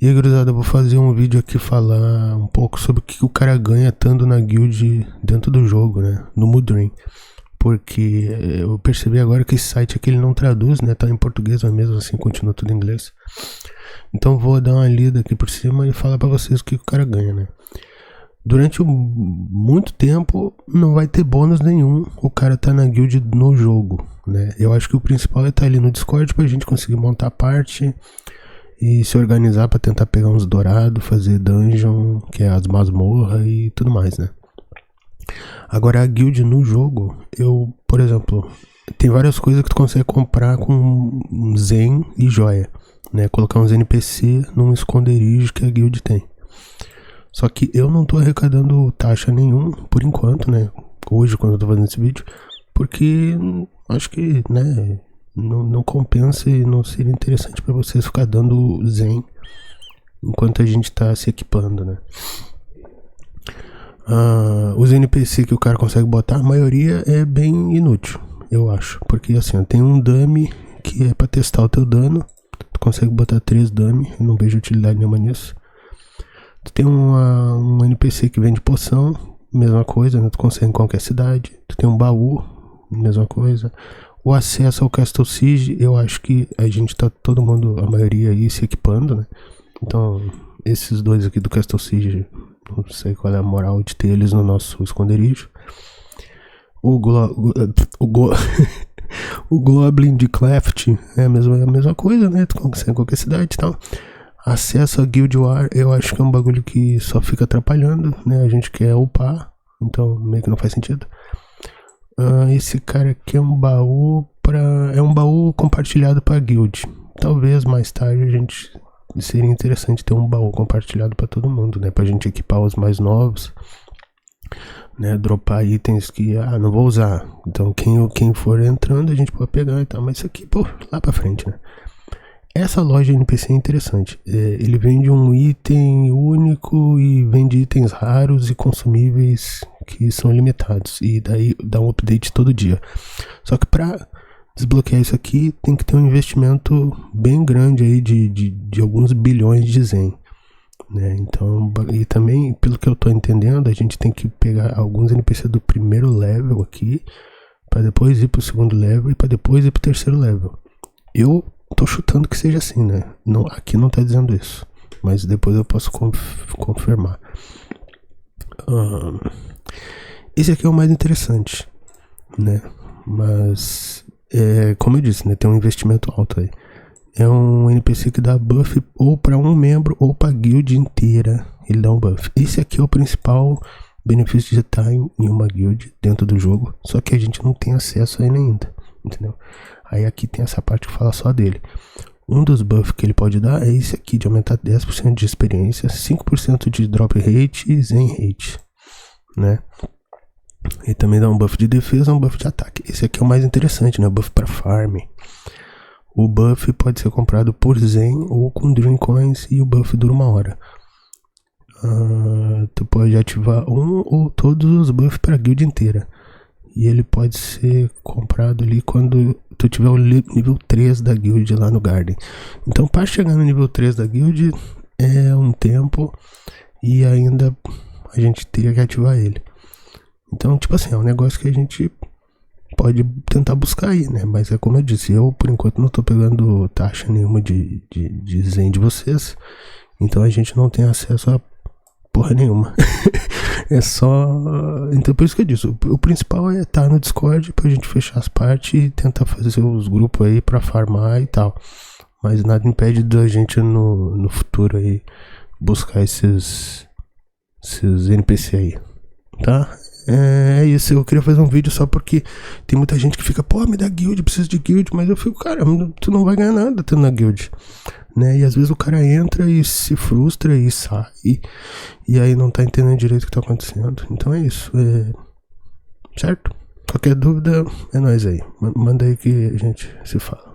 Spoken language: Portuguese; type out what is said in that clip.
E aí, gurizada, eu vou fazer um vídeo aqui falar um pouco sobre o que o cara ganha estando na guild dentro do jogo, né? No Mudream. Porque eu percebi agora que esse site aqui ele não traduz, né? Tá em português, mas mesmo assim continua tudo em inglês. Então vou dar uma lida aqui por cima e falar pra vocês o que o cara ganha, né? Durante muito tempo não vai ter bônus nenhum o cara tá na guild no jogo, né? Eu acho que o principal é estar ali no Discord pra gente conseguir montar a parte e se organizar pra tentar pegar uns dourados, fazer dungeon, que é as masmorras e tudo mais, né? Agora a guild no jogo, por exemplo, tem várias coisas que tu consegue comprar com Zen e joia, né? Colocar uns NPC num esconderijo que a guild tem. Só que eu não tô arrecadando taxa nenhum, por enquanto, né? Hoje, quando eu tô fazendo esse vídeo, porque acho que, né, não compensa e não seria interessante pra vocês ficar dando Zen enquanto a gente tá se equipando, né? Os NPC que o cara consegue botar, a maioria é bem inútil, eu acho. Porque assim, tem um dummy que é pra testar o teu dano. Tu consegue botar 3 dummy, eu não vejo utilidade nenhuma nisso. Tu tem um NPC que vende poção, mesma coisa, né? Tu consegue em qualquer cidade. Tu tem um baú, mesma coisa. O acesso ao Castle Siege, eu acho que a gente tá todo mundo, a maioria aí, se equipando, né? Então, esses dois aqui do Castle Siege, não sei qual é a moral de ter eles no nosso esconderijo. O Goblin de Cleft é a mesma coisa, né? Tu consegue em qualquer cidade e tal. Acesso a Guild War, eu acho que é um bagulho que só fica atrapalhando, né? A gente quer upar, então meio que não faz sentido. Esse cara aqui é um baú compartilhado para guild. Talvez mais tarde a gente seria interessante ter um baú compartilhado para todo mundo, né? Pra gente equipar os mais novos, né? Dropar itens que não vou usar. Então quem for entrando a gente pode pegar e tal. Mas isso aqui, pô, lá pra frente, né? Essa loja NPC é interessante. Ele vende um item único e vende itens raros e consumíveis que são limitados. E daí dá um update todo dia. Só que pra desbloquear isso aqui tem que ter um investimento bem grande aí de alguns bilhões de Zen, né? Então, e também, pelo que eu tô entendendo, a gente tem que pegar alguns NPC do primeiro level aqui para depois ir pro segundo level e para depois ir pro terceiro level. Eu tô chutando que seja assim, né? Não, aqui não tá dizendo isso, mas depois eu posso confirmar. Esse aqui é o mais interessante, né? Mas como eu disse, né, tem um investimento alto aí. É um NPC que dá buff ou para um membro ou para a guild inteira. Ele dá um buff. Esse aqui é o principal benefício de estar em uma guild dentro do jogo. Só que a gente não tem acesso a ele ainda, entendeu? Aí aqui tem essa parte que fala só dele. Um dos buffs que ele pode dar é esse aqui, de aumentar 10% de experiência, 5% de drop rate e zen rate, né? E também dá um buff de defesa e um buff de ataque. Esse aqui é o mais interessante, né? Buff para farm. O buff pode ser comprado por Zen ou com Dream Coins e o buff dura 1 hora. Tu pode ativar um ou todos os buffs para a guild inteira. E ele pode ser comprado ali quando tu tiver o nível 3 da guild lá no Garden. Então para chegar no nível 3 da guild é um tempo e ainda a gente teria que ativar ele. Então, tipo assim, é um negócio que a gente pode tentar buscar aí, né? Mas é como eu disse, eu por enquanto não tô pegando taxa nenhuma de Zen de vocês. Então a gente não tem acesso a porra nenhuma. É só... Então por isso que eu disse, o principal é estar no Discord pra gente fechar as partes e tentar fazer os grupos aí pra farmar e tal. Mas nada impede da gente no futuro aí buscar esses NPC aí, tá? É isso, eu queria fazer um vídeo só porque tem muita gente que fica, pô, me dá guild, preciso de guild, mas eu fico, cara, tu não vai ganhar nada tendo na guild, né? E às vezes o cara entra e se frustra e sai, e aí não tá entendendo direito o que tá acontecendo. Então é isso, certo? Qualquer dúvida é nóis aí, manda aí que a gente se fala.